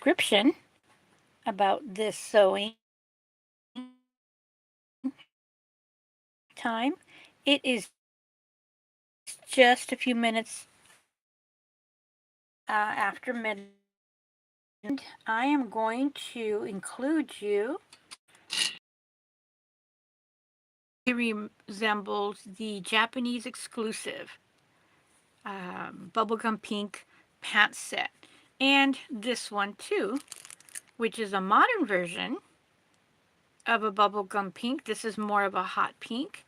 description about this sewing time. It is just a few minutes after midnight. I am going to include you. It resembles the Japanese exclusive bubblegum pink pants set. And this one too, which is a modern version of a bubblegum pink. This is more of a hot pink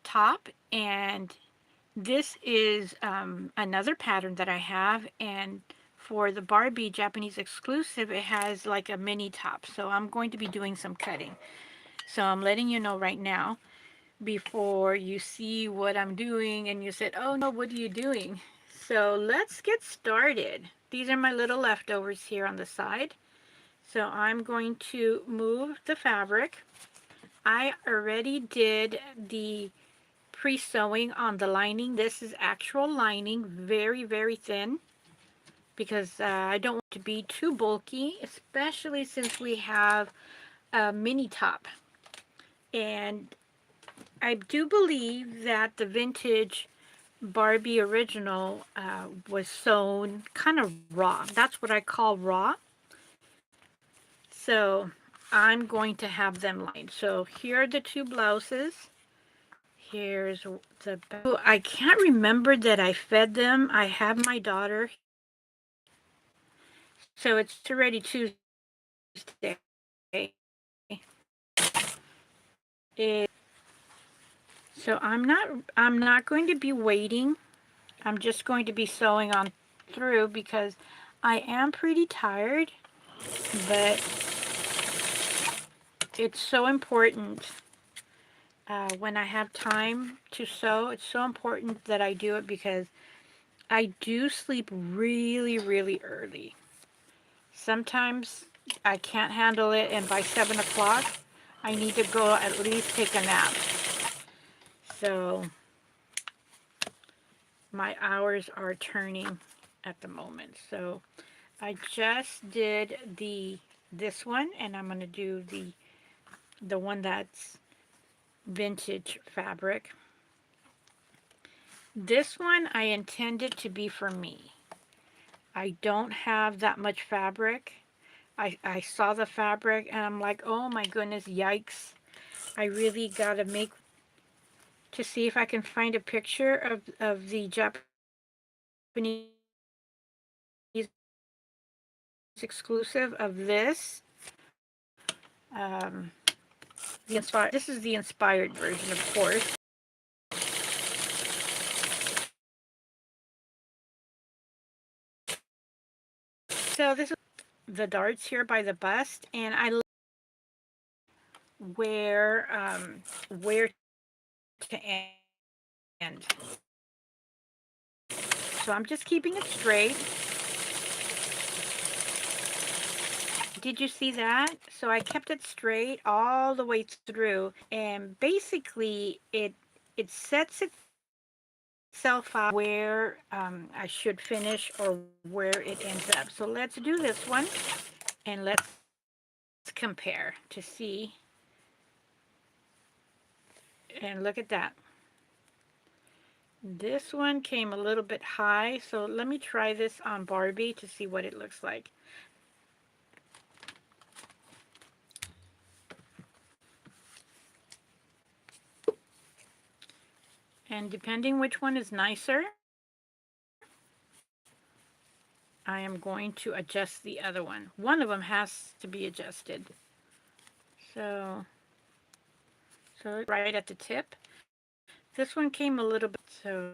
top, and this is another pattern that I have, and for the Barbie Japanese exclusive, it has like a mini top, so I'm going to be doing some cutting. So I'm letting you know right now before you see what I'm doing and you said, oh no, what are you doing? So let's get started. These are my little leftovers here on the side. So I'm going to move the fabric. I already did the pre-sewing on the lining. This is actual lining, very, very thin, because I don't want it to be too bulky, especially since we have a mini top. And I do believe that the vintage Barbie original was sewn kind of raw. That's what I call raw. So I'm going to have them lined. So here are the two blouses. Here's the back. I can't remember that I fed them. I have my daughter. So it's already Tuesday. So I'm not going to be waiting. I'm just going to be sewing on through because I am pretty tired, but it's so important when I have time to sew. It's so important that I do it because I do sleep really, really early. Sometimes I can't handle it, and by 7 o'clock, I need to go at least take a nap. So my hours are turning at the moment. So I just did this one, and I'm going to do the one that's vintage fabric. This one I intended to be for me. I don't have that much fabric. I saw the fabric and I'm like, oh my goodness, yikes. I really got to see if I can find a picture of the Japanese exclusive of this. This is the inspired version, of course. So this is the darts here by the bust, and I love where to end. So I'm just keeping it straight. Did you see that? So I kept it straight all the way through, and basically it sets itself up where I should finish or where it ends up. So let's do this one, and let's compare to see. And look at that. This one came a little bit high, so let me try this on Barbie to see what it looks like. And depending which one is nicer, I am going to adjust the other one. One of them has to be adjusted. So right at the tip. This one came a little bit, so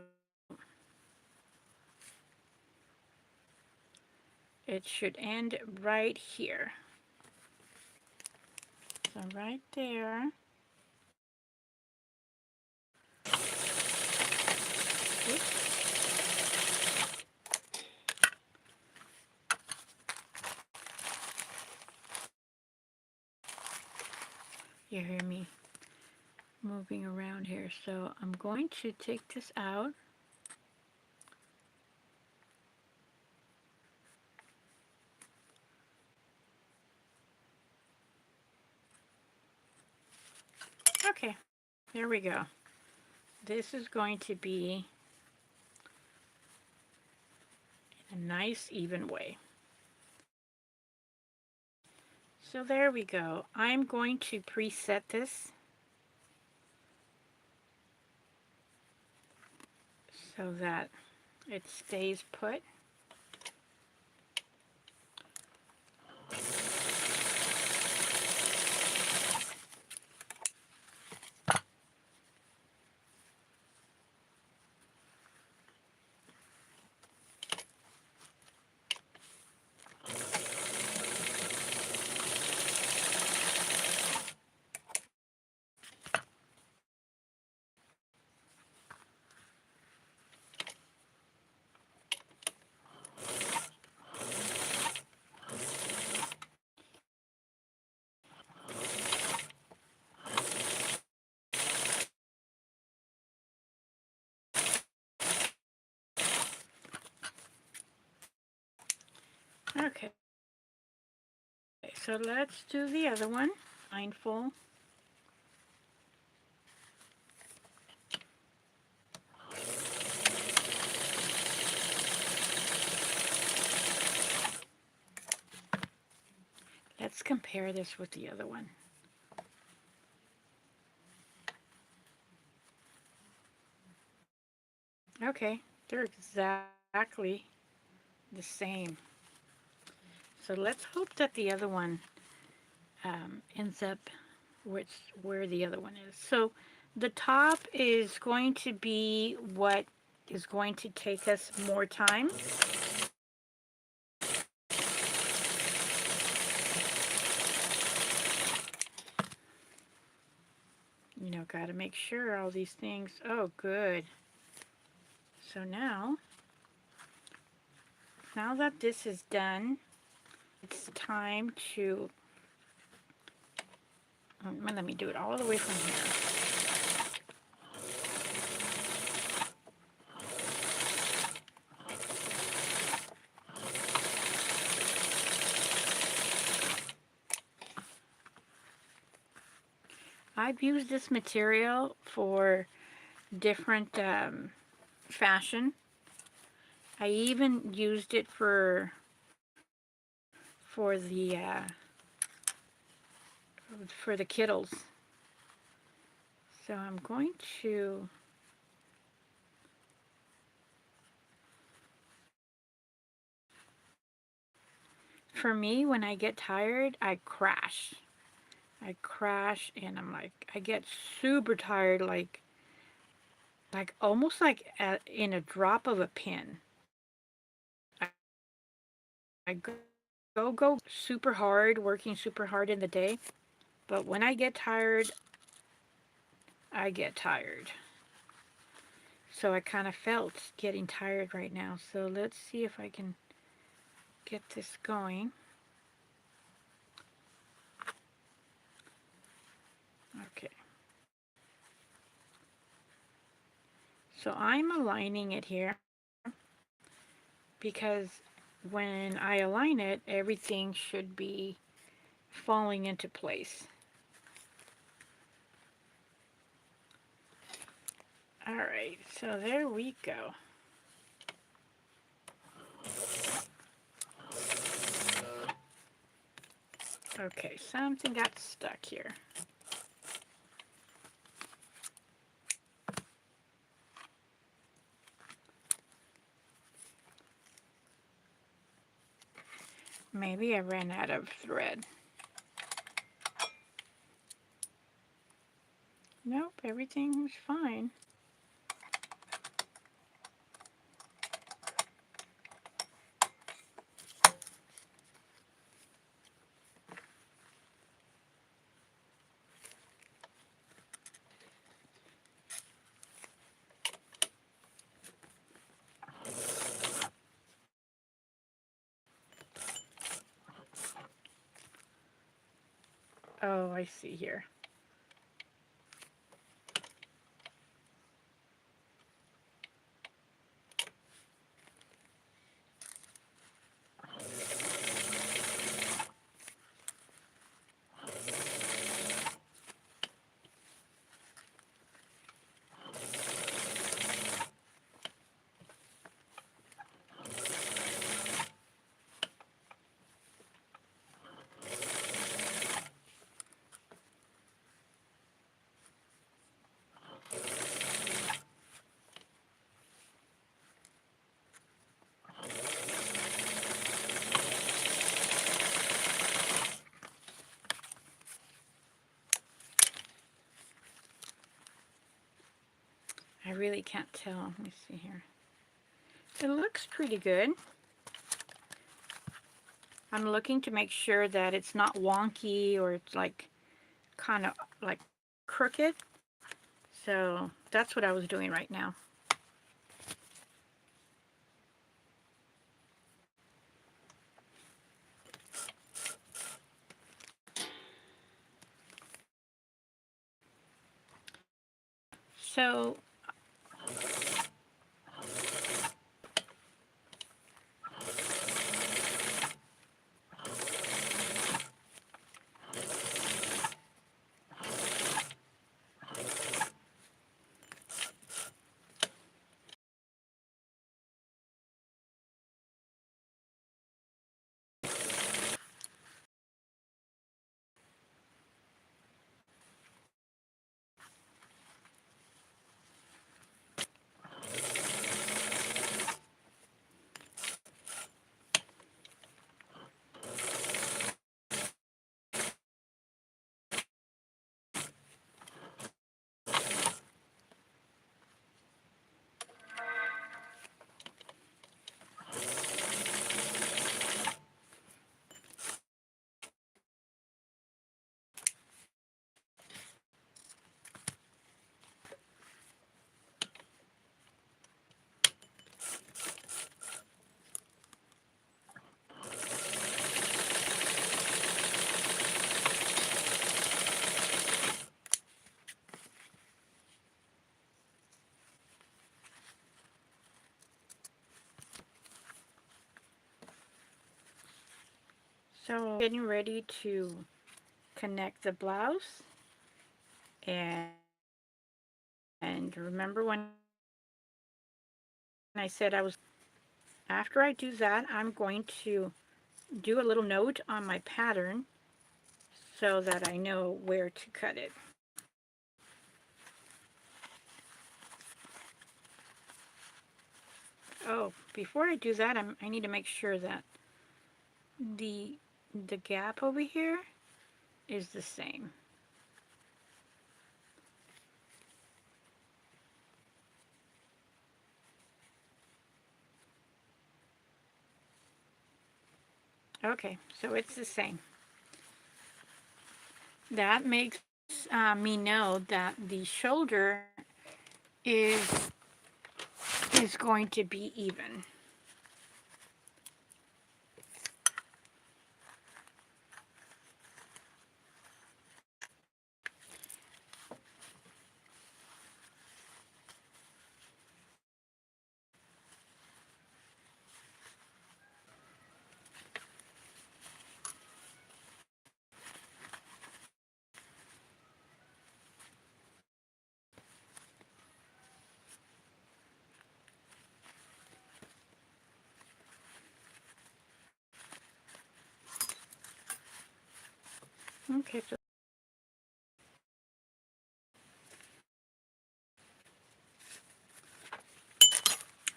it should end right here. So right there. Oops. You hear me moving around here. So I'm going to take this out. There we go. This is going to be a nice even way. So there we go. I'm going to preset this so that it stays put. Okay, so let's do the other one. Mindful. Let's compare this with the other one. Okay, they're exactly the same. So let's hope that the other one ends up where the other one is. So the top is going to be what is going to take us more time. You know, got to make sure all these things. Oh, good. So now that this is done, it's time to, let me do it all the way from here. I've used this material for different fashion. I even used it for the Kittles. So I'm going to for me, when I get tired, I crash. I crash and I'm like, I get super tired, like almost like in a drop of a pin. I go super hard, working super hard in the day, but when I get tired, I get tired. So I kind of felt getting tired right now. So let's see if I can get this going. Okay. So I'm aligning it here because when I align it, everything should be falling into place. All right, so there we go. Okay, something got stuck here. Maybe I ran out of thread. Nope, everything was fine. Oh, I see here. really can't tell. Let me see here. It looks pretty good. I'm looking to make sure that it's not wonky or it's like kind of like crooked. So that's what I was doing right now. So getting ready to connect the blouse. And remember when I said I was, after I do that, I'm going to do a little note on my pattern so that I know where to cut it. Oh, before I do that, I need to make sure that the the gap over here is the same. Okay, so it's the same. That makes me know that the shoulder is is going to be even. Okay, so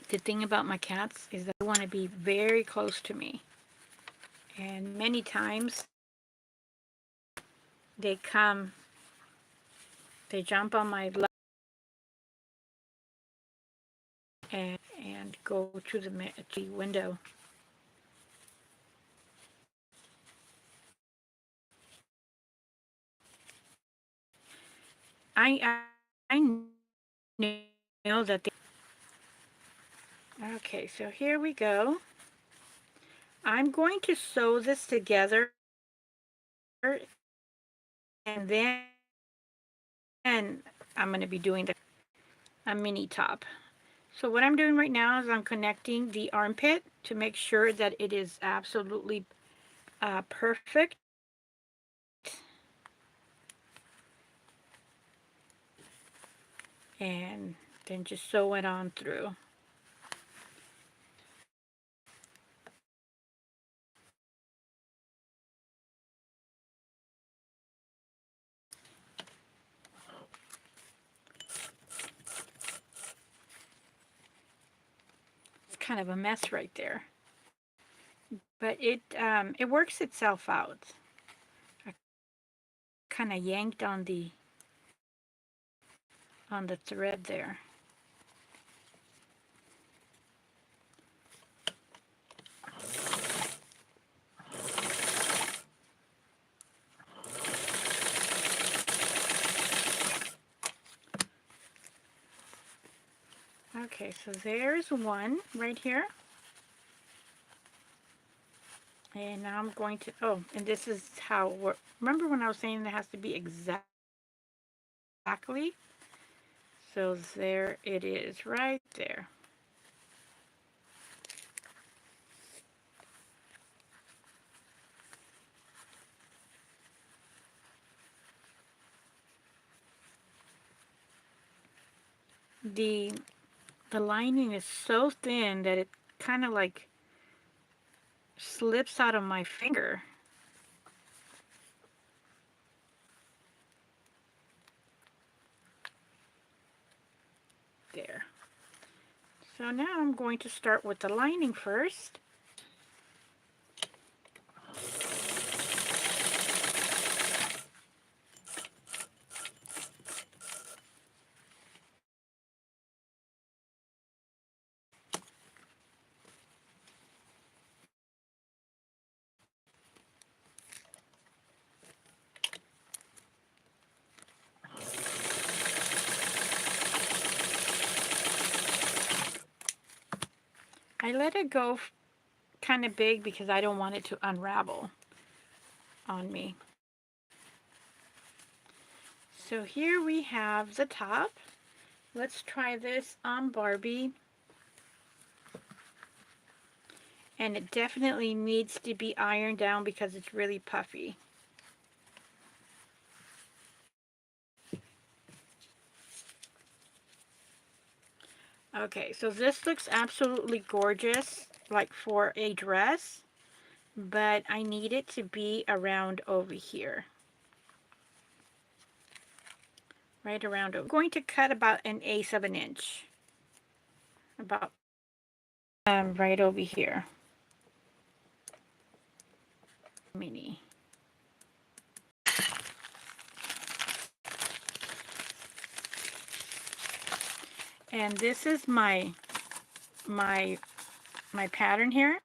the thing about my cats is that they want to be very close to me. And many times they come, they jump on my lap and go to the window. I know that they, okay, so here we go. I'm going to sew this together and then I'm going to be doing a mini top. So what I'm doing right now is I'm connecting the armpit to make sure that it is absolutely perfect. And then just sew it on through. It's kind of a mess right there, but it works itself out. I kind of yanked on the thread there. Okay, so there's one right here. And now I'm going to, oh, and this is how, remember when I was saying it has to be exactly? So there it is, right there. The the lining is so thin that it kind of like slips out of my finger. There. So now I'm going to start with the lining first. I let it go kind of big because I don't want it to unravel on me. So here we have the top. Let's try this on Barbie. And it definitely needs to be ironed down because it's really puffy. Okay, so this looks absolutely gorgeous, like for a dress, but I need it to be around over here. Right around over. I'm going to cut about 1/8 of an inch. About right over here. Mini. And this is my pattern here.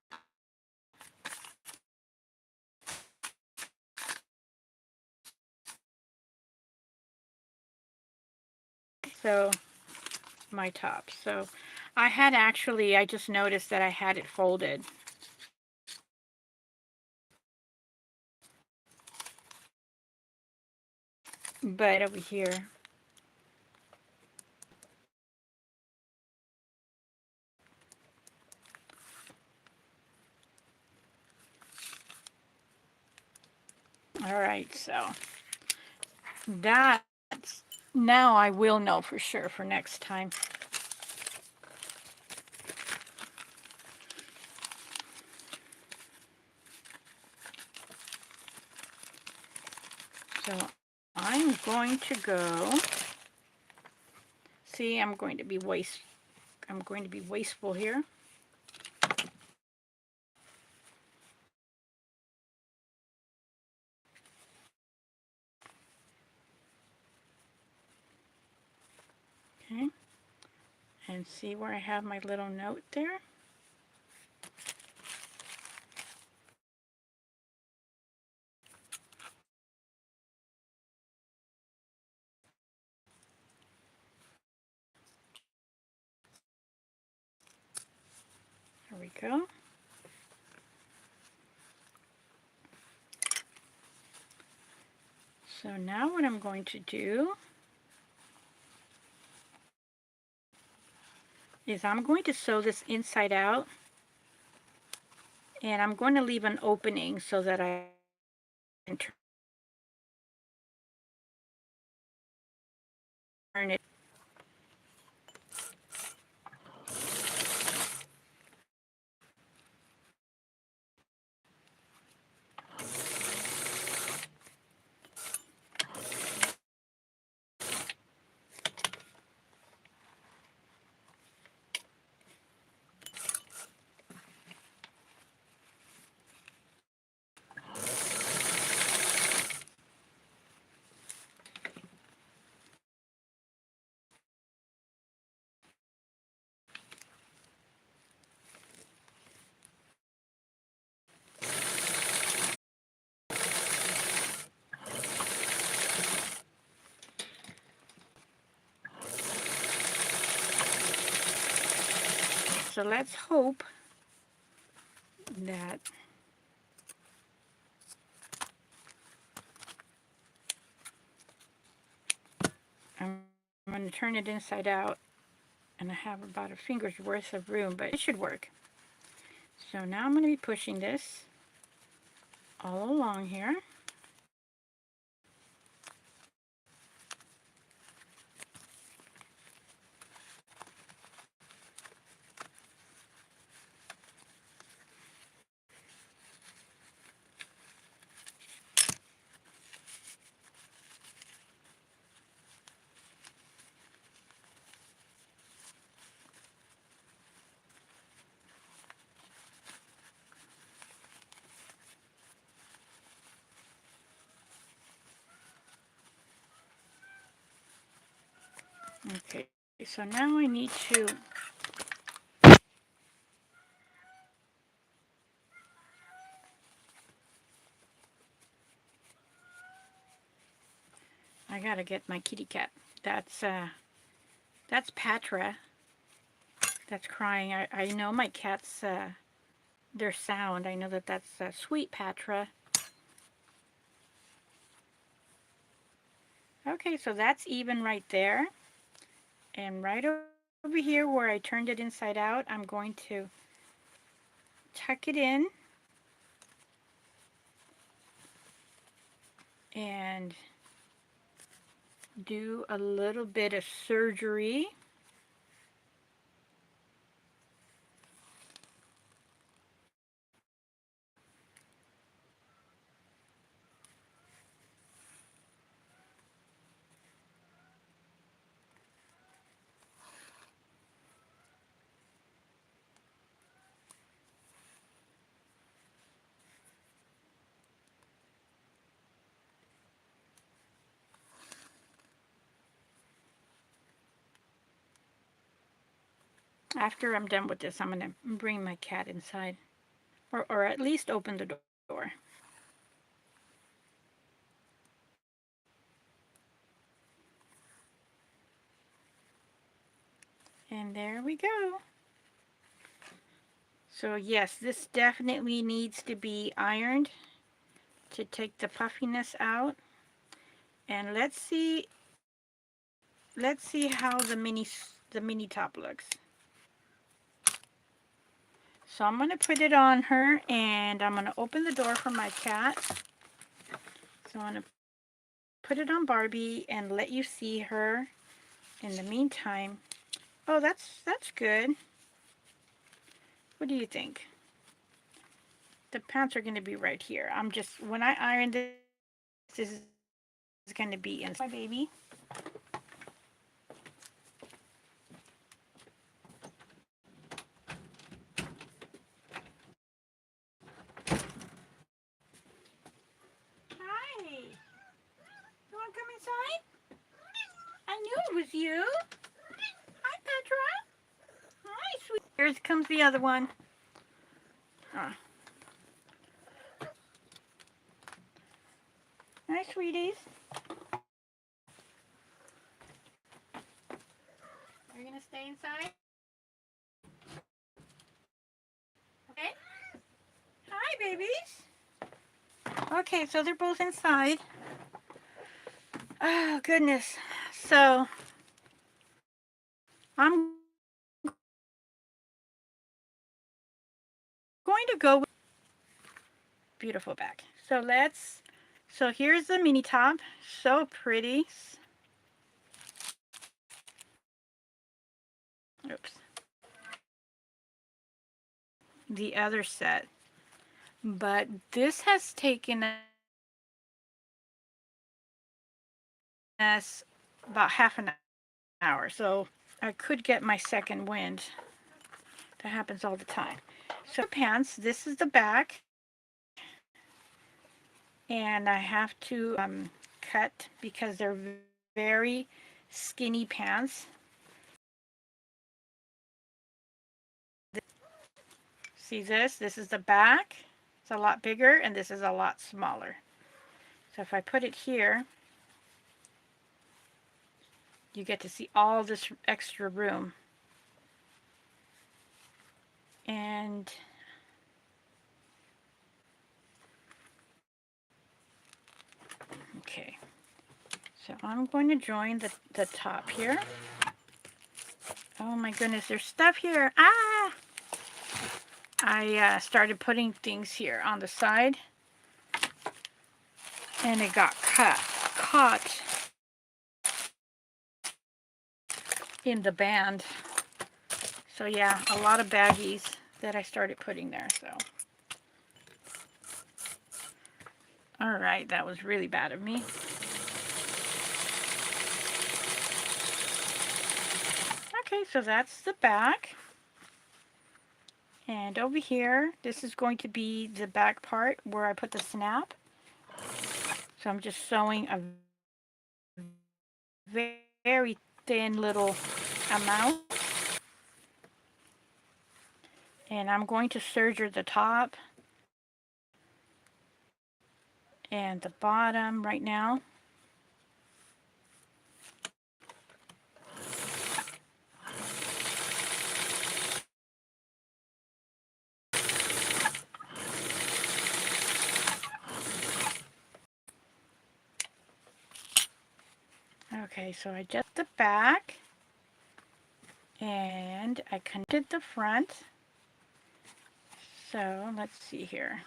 So my top. So I just noticed that I had it folded. But over here. All right, so that's, now I will know for sure for next time. So I'm going to go, see, I'm going to be wasteful here. Okay. And see where I have my little note there? There we go. So now what I'm going to do is I'm going to sew this inside out, and I'm going to leave an opening so that I can turn it. So let's hope that I'm going to turn it inside out, and I have about a finger's worth of room, but it should work. So now I'm going to be pushing this all along here. Okay, so now I need to I gotta get my kitty cat. That's Patra. That's crying. I know my cats. Their sound. I know that that's sweet Patra. Okay, so that's even right there. And right over here where I turned it inside out, I'm going to tuck it in and do a little bit of surgery. After I'm done with this, I'm going to bring my cat inside, or at least open the door. And there we go. So yes, this definitely needs to be ironed to take the puffiness out. And let's see how the mini top looks. So I'm going to put it on her, and I'm going to open the door for my cat. So I'm going to put it on Barbie and let you see her. In the meantime, oh, that's good. What do you think? The pants are going to be right here. I'm just, when I iron this is going to be inside my baby. Hi. You want to come inside? I knew it was you. Hi, Petra. Hi, sweet. Here comes the other one. Oh. Hi, sweeties. Are you going to stay inside? Okay. Hi, babies. Okay, so they're both inside. Oh, goodness. So, I'm going to go with beautiful back. So here's the mini top. So pretty. Oops. The other set. But this has taken us about half an hour. So I could get my second wind. That happens all the time. So pants, this is the back. And I have to cut because they're very skinny pants. See this? This is the back. It's a lot bigger, and this is a lot smaller. So if I put it here, you get to see all this extra room. And okay, so I'm going to join the top here. Oh my goodness, there's stuff here. Ah! I started putting things here on the side, and it got caught in the band. So yeah, a lot of baggies that I started putting there. So, all right, that was really bad of me. Okay, so that's the back. And over here, this is going to be the back part where I put the snap. So I'm just sewing a very thin little amount. And I'm going to serger the top and the bottom right now. Okay, so I just the back, and I connected the front. So let's see here.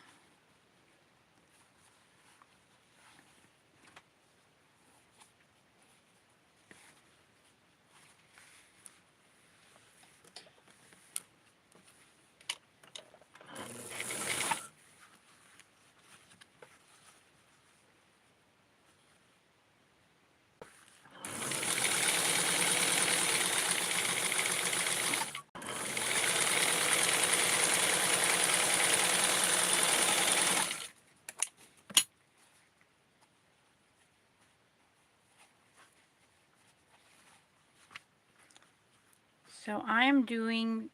So I'm doing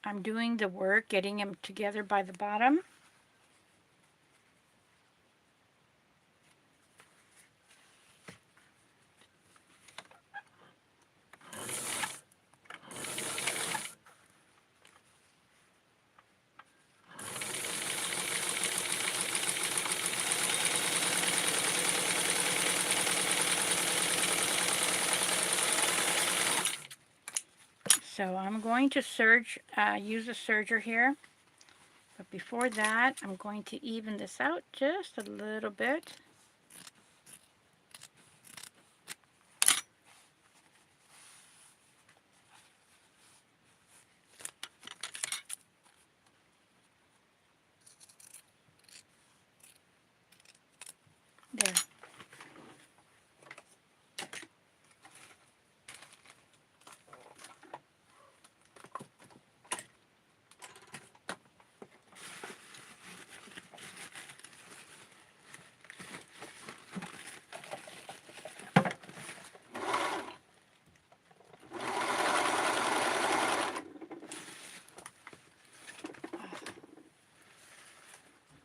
the work, getting them together by the bottom. So I'm going to use a serger here. But before that, I'm going to even this out just a little bit. There.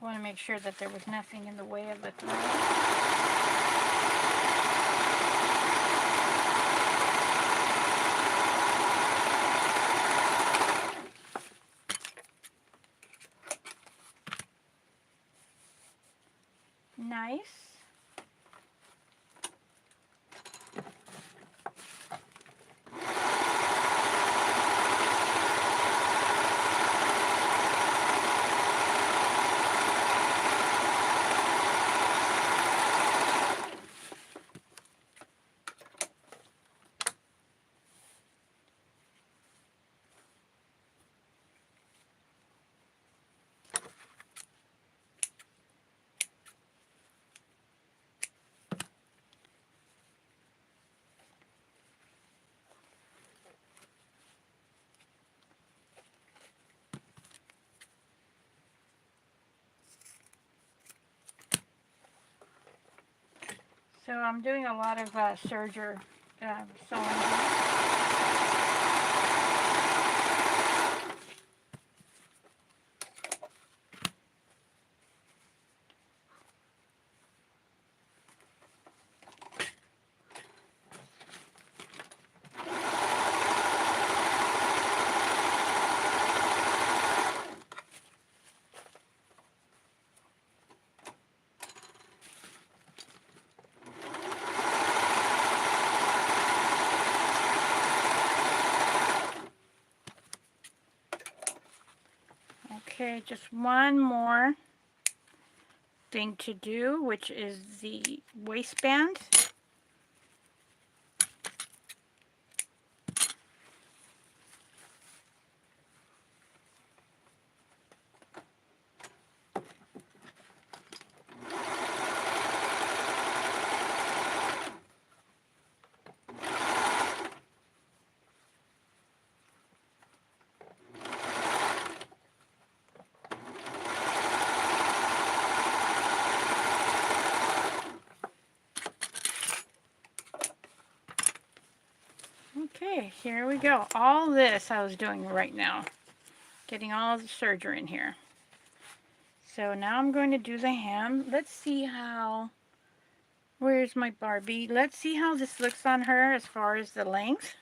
I want to make sure that there was nothing in the way of the thread. Nice. So I'm doing a lot of serger sewing. Okay, just one more thing to do, which is the waistband. Okay, here we go. All this I was doing right now, getting all the serger in here. So now I'm going to do the hem. Let's see how, where's my Barbie? Let's see how this looks on her as far as the length.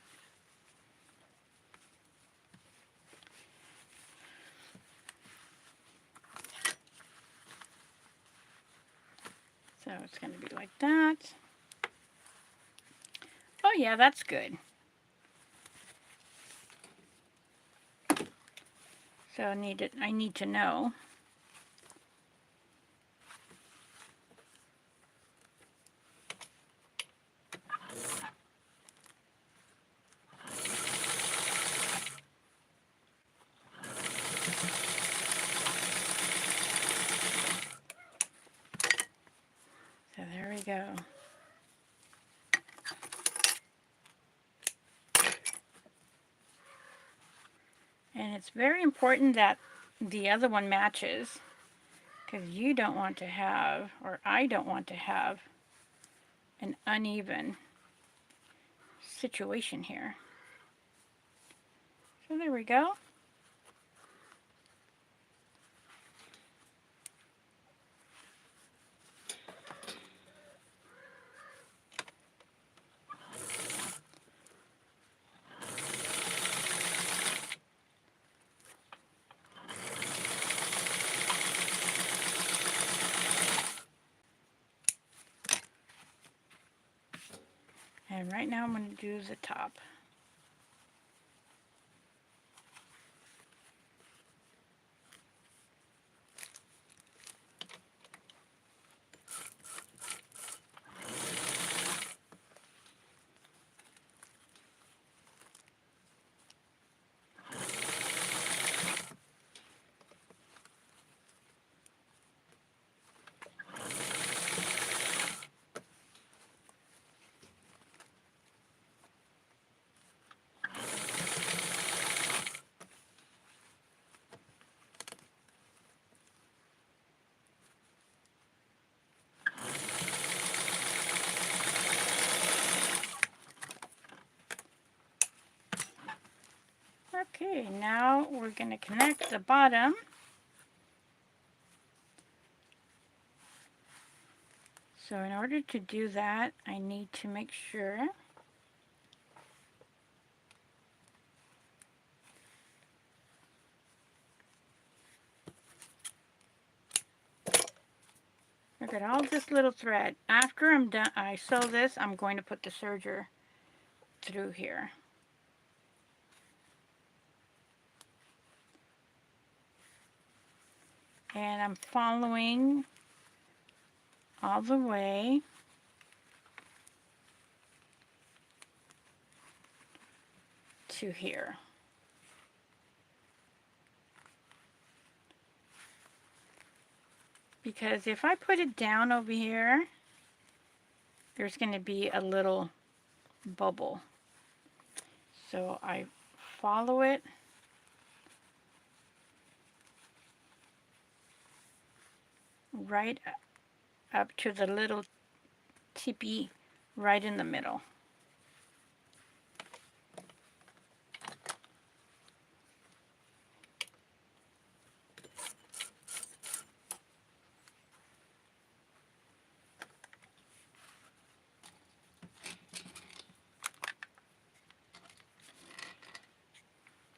So it's going to be like that. Oh yeah, that's good. So I need to know. So there we go. And it's very important that the other one matches, because you don't want to have, or I don't want to have, an uneven situation here. So there we go. And right now I'm going to do the top. Okay, now we're going to connect the bottom. So in order to do that, I need to make sure look at all this little thread. After I'm done, I sew this, I'm going to put the serger through here. And I'm following all the way to here. Because if I put it down over here, there's going to be a little bubble. So I follow it right up to the little tippy right in the middle.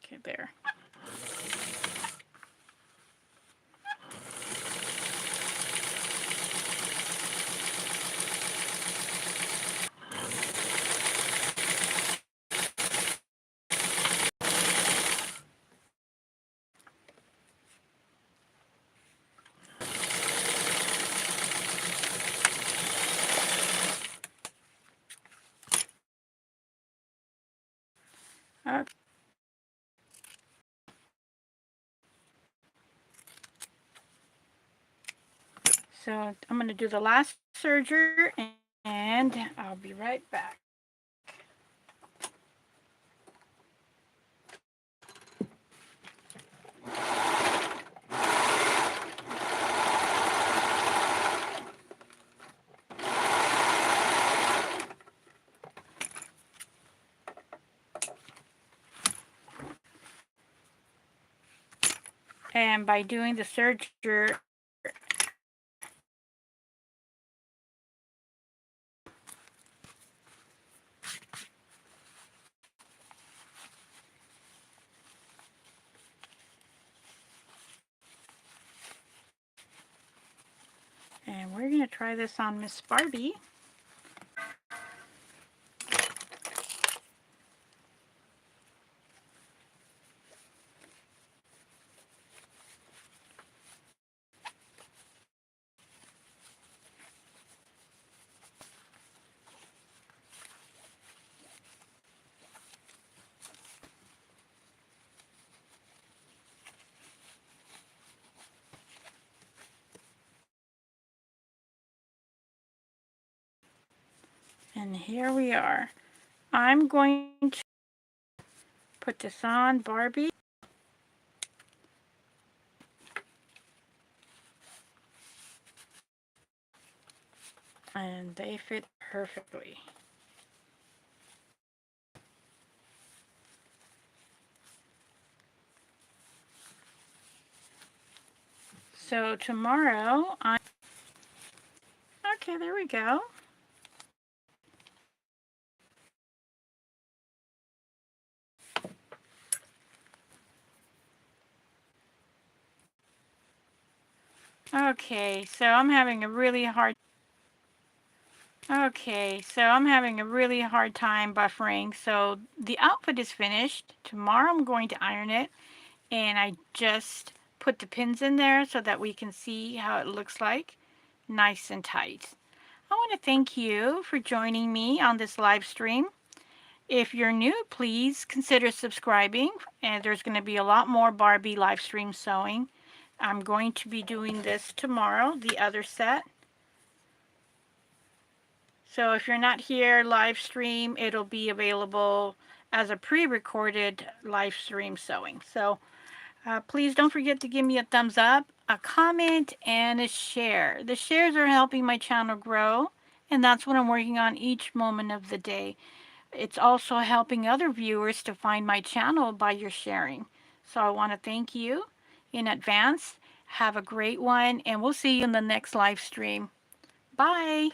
Okay, there. So I'm going to do the last serger and I'll be right back. And by doing the serger, and we're going to try this on Miss Barbie. And here we are. I'm going to put this on Barbie. And they fit perfectly. So tomorrow, okay, there we go. Okay, so I'm having a really hard time buffering. So the outfit is finished. Tomorrow I'm going to iron it, and I just put the pins in there so that we can see how it looks like, nice and tight. I want to thank you for joining me on this live stream. If you're new, please consider subscribing, and there's going to be a lot more Barbie live stream sewing. I'm going to be doing this tomorrow, the other set. So if you're not here live stream, it'll be available as a pre-recorded live stream sewing. So please don't forget to give me a thumbs up, a comment, and a share. The shares are helping my channel grow, and that's what I'm working on each moment of the day. It's also helping other viewers to find my channel by your sharing. So I want to thank you in advance. Have a great one, and we'll see you in the next live stream. Bye.